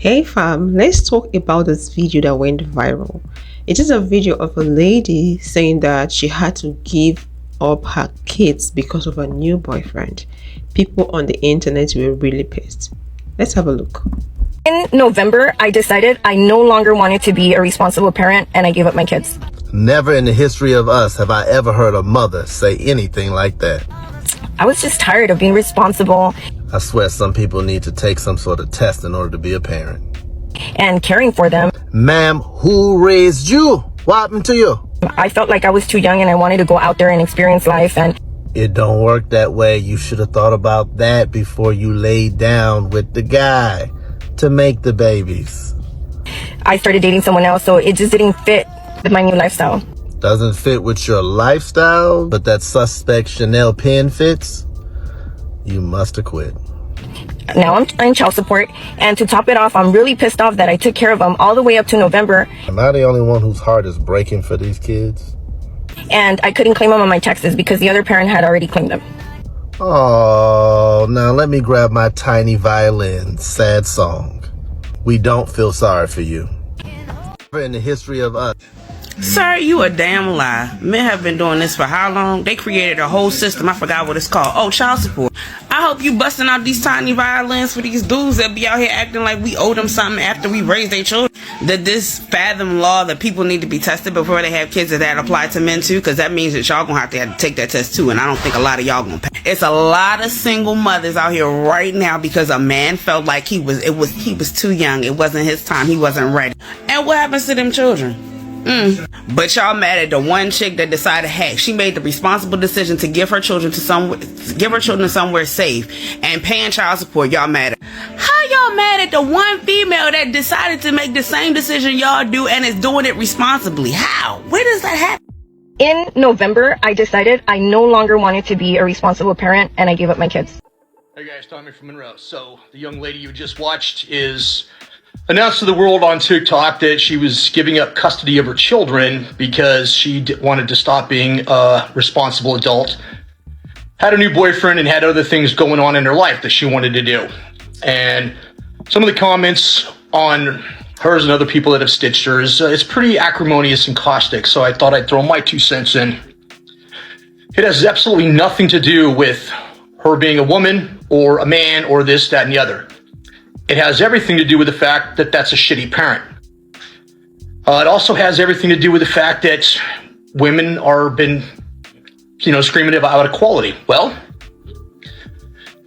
Hey fam, let's talk about this video that went viral. It is a video of a lady saying that she had to give up her kids because of a new boyfriend. People on the internet were really pissed. Let's have a look. In November, I decided I no longer wanted to be a responsible parent and I gave up my kids. Never in the history of us have I ever heard a mother say anything like that. I was just tired of being responsible I swear some people need to take some sort of test in order to be a parent. and caring for them. Ma'am, who raised you? What happened to you? I felt like I was too young and I wanted to go out there and experience life, and It don't work that way. You should have thought about that before you laid down with the guy to make the babies. I started dating someone else, so it just didn't fit with my new lifestyle. Doesn't fit with your lifestyle, but that suspect Chanel pen fits? You must have quit. Now I'm on child support, and to top it off, I'm really pissed off that I took care of them all the way up to November, Am I the only one whose heart is breaking for these kids? and I couldn't claim them on my taxes because the other parent had already claimed them. Oh, now let me grab my tiny violin. Sad song. We don't feel sorry for you. Never in the history of us. Sir, you a damn lie. Men have been doing this for how long? They created a whole system. I forgot what it's called. Oh, child support. I hope you busting out these tiny violins for these dudes that be out here acting like we owe them something after we raise their children. That this fathom law that people need to be tested before they have kids, that apply to men too, because that means that y'all gonna have to take that test too, and I don't think a lot of y'all gonna pass. It's a lot of single mothers out here right now because a man felt like he was too young. It wasn't his time. He wasn't ready. And what happens to them children? But y'all mad at the one chick that decided, hey, she made the responsible decision to give her children somewhere safe and paying child support. Y'all mad at how y'all mad at the one female that decided to make the same decision y'all do and is doing it responsibly? How? Where does that happen? In November, I decided I no longer wanted to be a responsible parent and I gave up my kids. Hey guys, Tommy from Monroe. So the young lady you just watched is announced to the world on TikTok that she was giving up custody of her children because she wanted to stop being a responsible adult, had a new boyfriend, and had other things going on in her life that she wanted to do. And some of the comments on hers and other people that have stitched her is it's pretty acrimonious and caustic, so I thought I'd throw my 2 cents in. It has absolutely nothing to do with her being a woman or a man or this, that, and the other. It has everything to do with the fact that that's a shitty parent. It also has everything to do with the fact that women are been, screaming about equality. Well,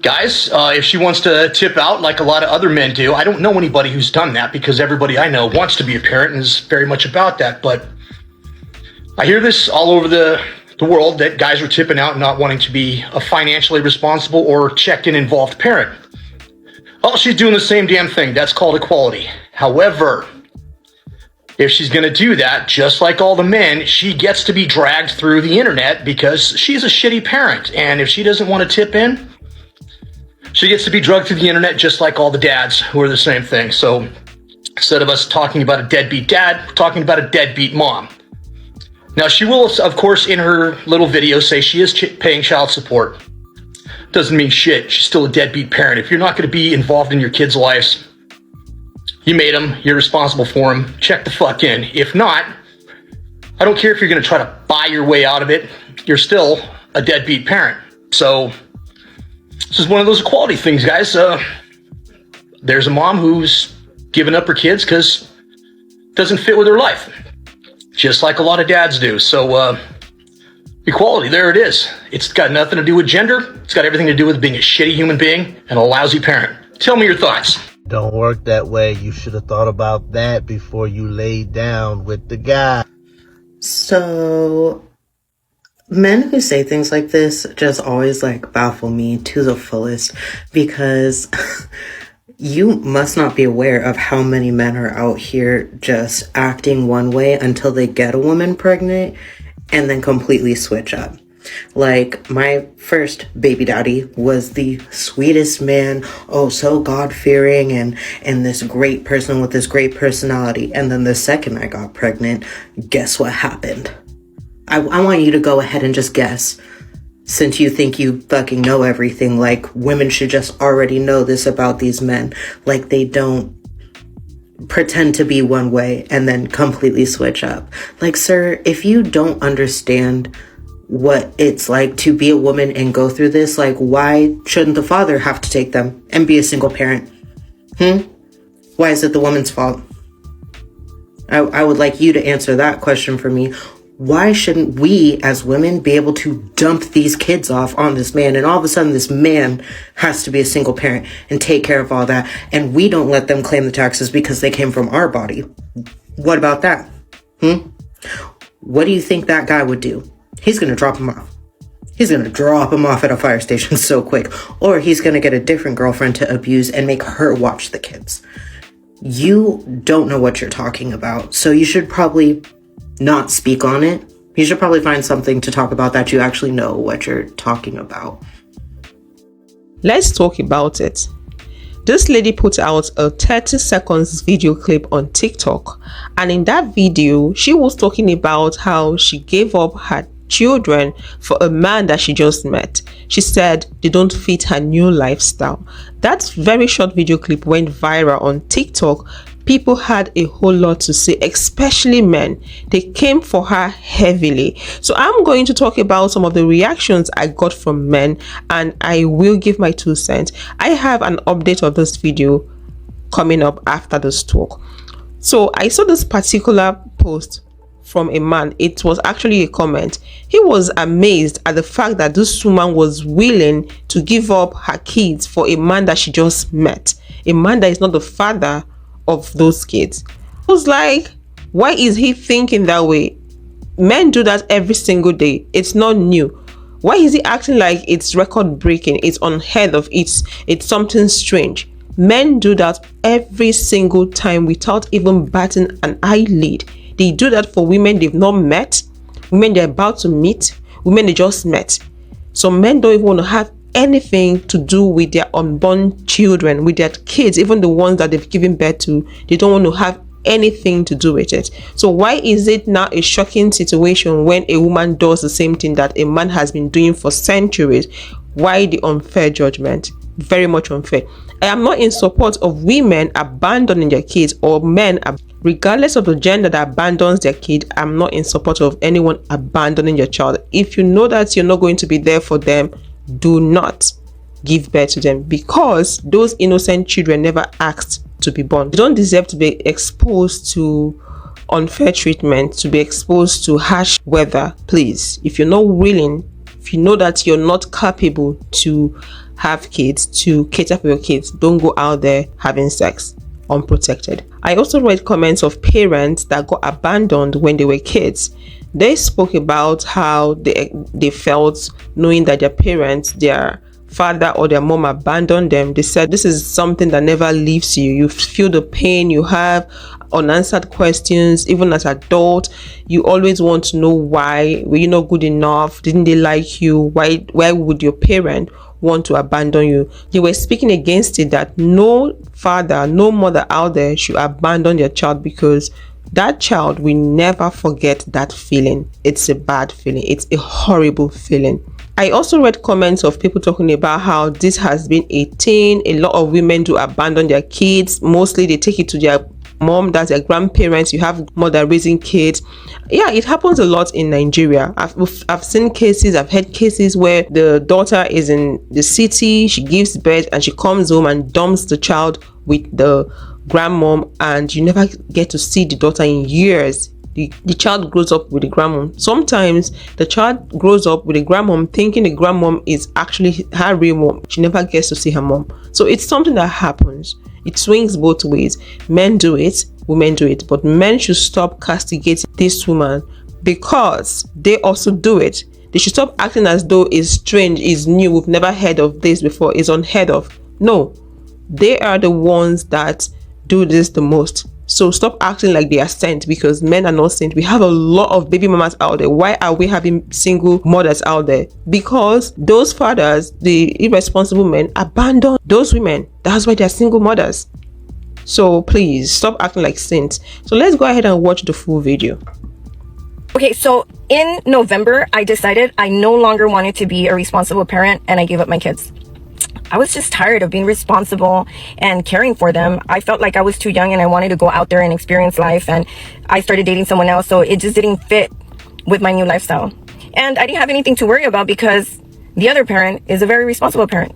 guys, if she wants to tip out like a lot of other men do, I don't know anybody who's done that because everybody I know wants to be a parent and is very much about that. But I hear this all over the world that guys are tipping out and not wanting to be a financially responsible or checked-in involved parent. Oh, she's doing the same damn thing. That's called equality. However, if she's going to do that, just like all the men, she gets to be dragged through the internet because she's a shitty parent. And if she doesn't want to tip in, she gets to be dragged through the internet just like all the dads who are the same thing. So instead of us talking about a deadbeat dad, we're talking about a deadbeat mom. Now, she will, of course, in her little video say she is paying child support. Doesn't mean shit. She's still a deadbeat parent. If you're not going to be involved in your kids' lives, you made them, you're responsible for them, check the fuck in. If not, I don't care if you're going to try to buy your way out of it, you're still a deadbeat parent. So this is one of those equality things, guys. There's a mom who's given up her kids because it doesn't fit with her life, just like a lot of dads do. So equality, there it is. It's got nothing to do with gender. It's got everything to do with being a shitty human being and a lousy parent. Tell me your thoughts. Don't work that way. You should have thought about that before you laid down with the guy. So, men who say things like this just always baffle me to the fullest because you must not be aware of how many men are out here just acting one way until they get a woman pregnant and then completely switch up. Like, my first baby daddy was the sweetest man, oh, so God-fearing and this great person with this great personality. And then the second I got pregnant, guess what happened? I want you to go ahead and just guess. Since you think you fucking know everything, like, women should just already know this about these men. Like, they don't. pretend to be one way and then completely switch up. Like, sir, if you don't understand what it's like to be a woman and go through this, like, why shouldn't the father have to take them and be a single parent? Why is it the woman's fault? I would like you to answer that question for me. Why shouldn't we as women be able to dump these kids off on this man, and all of a sudden this man has to be a single parent and take care of all that, and we don't let them claim the taxes because they came from our body? What about that? What do you think that guy would do? He's going to drop him off. He's going to drop him off at a fire station so quick. Or he's going to get a different girlfriend to abuse and make her watch the kids. You don't know what you're talking about, so you should probably not speak on it. You should probably find something to talk about that you actually know what you're talking about. Let's talk about it. This lady put out a 30 seconds video clip on TikTok, and in that video she was talking about how she gave up her children for a man that she just met. She said they don't fit her new lifestyle. That very short video clip went viral on TikTok. People had a whole lot to say, especially men. They came for her heavily. So I'm going to talk about some of the reactions I got from men, and I will give my 2 cents. I have an update of this video coming up after this talk. So I saw this particular post from a man. It was actually a comment. He was amazed at the fact that this woman was willing to give up her kids for a man that she just met, a man that is not the father of those kids. I was like, why is he thinking that way? Men do that every single day. It's not new. Why is he acting like it's record breaking? It's unheard of. It's something strange. Men do that every single time without even batting an eyelid. They do that for women they've not met, women they're about to meet, women they just met. So men don't even want to have anything to do with their unborn children, with their kids, even the ones that they've given birth to. They don't want to have anything to do with it. So why is it now a shocking situation when a woman does the same thing that a man has been doing for centuries? Why the unfair judgment? Very much unfair. I am not in support of women abandoning their kids, or men, regardless of the gender that abandons their kid. I'm not in support of anyone abandoning your child. If you know that you're not going to be there for them, do not give birth to them, because those innocent children never asked to be born. They don't deserve to be exposed to unfair treatment, to be exposed to harsh weather. Please, if you're not willing, if you know that you're not capable to have kids, to cater for your kids, don't go out there having sex unprotected. I also read comments of parents that got abandoned when they were kids. They spoke about how they felt knowing that their parents, their father or their mom abandoned them. They said this is something that never leaves you. You feel the pain, you have unanswered questions. Even as an adult, you always want to know why. Were you not good enough? Didn't they like you? Why would your parent want to abandon you? They were speaking against it, that no father, no mother out there should abandon their child, because that child will never forget that feeling. It's a bad feeling. It's a horrible feeling. I also read comments of people talking about how this has been a thing. A lot of women do abandon their kids. Mostly they take it to their mom, that's their grandparents. You have mother raising kids. Yeah, it happens a lot in Nigeria. I've seen cases, I've heard cases where the daughter is in the city, she gives birth and she comes home and dumps the child with the grandmom, and you never get to see the daughter in years. The child grows up with the grandmom. Sometimes the child grows up with the grandmom thinking the grandmom is actually her real mom. She never gets to see her mom. So it's something that happens. It swings both ways. Men do it, women do it. But men should stop castigating this woman, because they also do it. They should stop acting as though it's strange, it's new, we've never heard of this before, it's unheard of. No, they are the ones that do this the most. So stop acting like they are sent, because men are not sent. We have a lot of baby mamas out there. Why are we having single mothers out there? Because those fathers, the irresponsible men, abandon those women. That's why they are single mothers. So please stop acting like saints. So let's go ahead and watch the full video. Okay, so in November, I decided I no longer wanted to be a responsible parent, and I gave up my kids. I was just tired of being responsible and caring for them. I felt like I was too young and I wanted to go out there and experience life, and I started dating someone else, so it just didn't fit with my new lifestyle. And I didn't have anything to worry about because the other parent is a very responsible parent.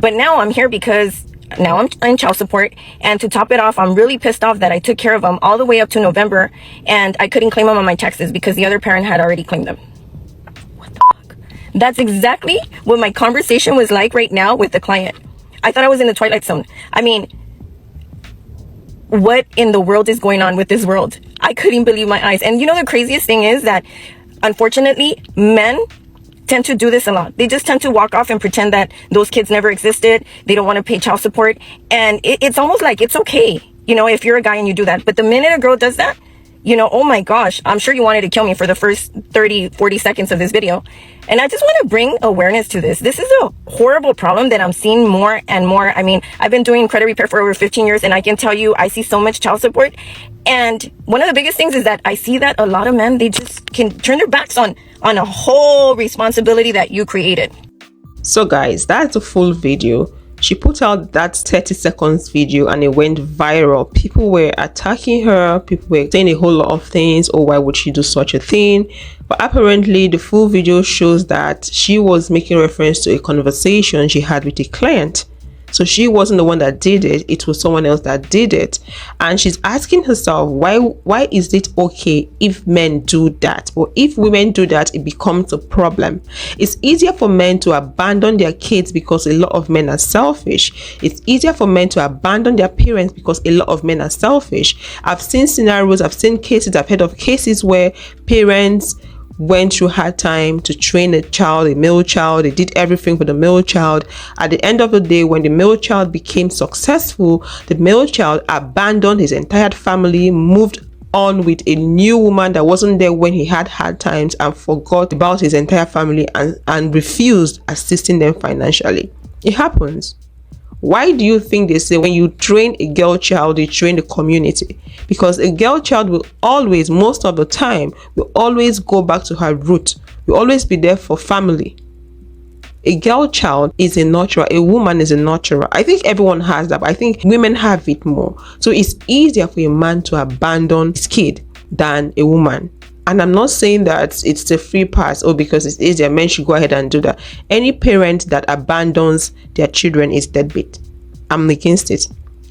But now I'm here because now I'm in child support, and to top it off, I'm really pissed off that I took care of them all the way up to November and I couldn't claim them on my taxes because the other parent had already claimed them. What the fuck? That's exactly what my conversation was like right now with the client. I thought I was in the twilight zone. I mean, what in the world is going on with this world? I couldn't believe my eyes. And you know, the craziest thing is that unfortunately, men tend to do this a lot. They just tend to walk off and pretend that those kids never existed. They don't want to pay child support. And it's almost like it's okay, you know, if you're a guy and you do that. But the minute a girl does that, you know, oh my gosh, I'm sure you wanted to kill me for the first 30, 40 seconds of this video. And I just want to bring awareness to this. This is a horrible problem that I'm seeing more and more. I mean, I've been doing credit repair for over 15 years, and I can tell you, I see so much child support. And one of the biggest things is that I see that a lot of men, they just can turn their backs on a whole responsibility that you created. So guys, that's the full video. She put out that 30 seconds video and it went viral. People were attacking her. People were saying a whole lot of things. Oh, why would she do such a thing? But apparently the full video shows that she was making reference to a conversation she had with a client. So she wasn't the one that did it, it was someone else that did it. And she's asking herself, why is it okay if men do that? Or if women do that, it becomes a problem. It's easier for men to abandon their kids because a lot of men are selfish. It's easier for men to abandon their parents because a lot of men are selfish. I've seen scenarios, I've seen cases, I've heard of cases where parents went through hard time to train a child, a male child. They did everything for the male child. At the end of the day, when the male child became successful, the male child abandoned his entire family, moved on with a new woman that wasn't there when he had hard times, and forgot about his entire family and refused assisting them financially. It happens. Why do you think they say when you train a girl child, you train the community? Because a girl child will always, most of the time, will always go back to her root. Will always be there for family. A girl child is a nurturer. A woman is a nurturer. I think everyone has that, but I think women have it more. So it's easier for a man to abandon his kid than a woman. And I'm not saying that it's a free pass or because it's easier, men should go ahead and do that. Any parent that abandons their children is deadbeat. I'm against it.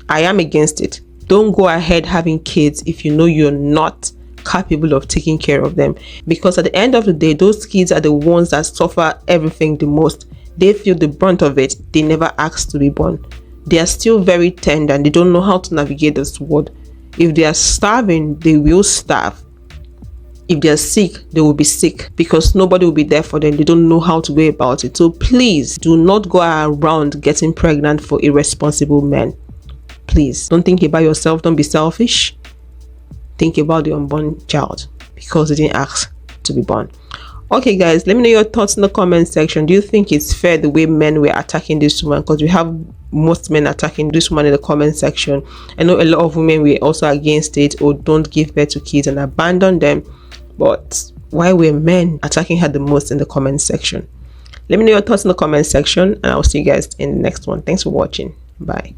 I am against it. Don't go ahead having kids if you know you're not capable of taking care of them. Because at the end of the day, those kids are the ones that suffer everything the most. They feel the brunt of it. They never asked to be born. They are still very tender and they don't know how to navigate this world. If they are starving, they will starve. If they're sick, they will be sick because nobody will be there for them. They don't know how to go about it. So please do not go around getting pregnant for irresponsible men. Please don't think about yourself. Don't be selfish. Think about the unborn child because they didn't ask to be born. Okay guys, let me know your thoughts in the comment section. Do you think it's fair the way men were attacking this woman? Because we have most men attacking this woman in the comment section. I know a lot of women were also against it, or don't give birth to kids and abandon them. But why were men attacking her the most in the comment section? Let me know your thoughts in the comment section and I'll see you guys in the next one. Thanks for watching. Bye.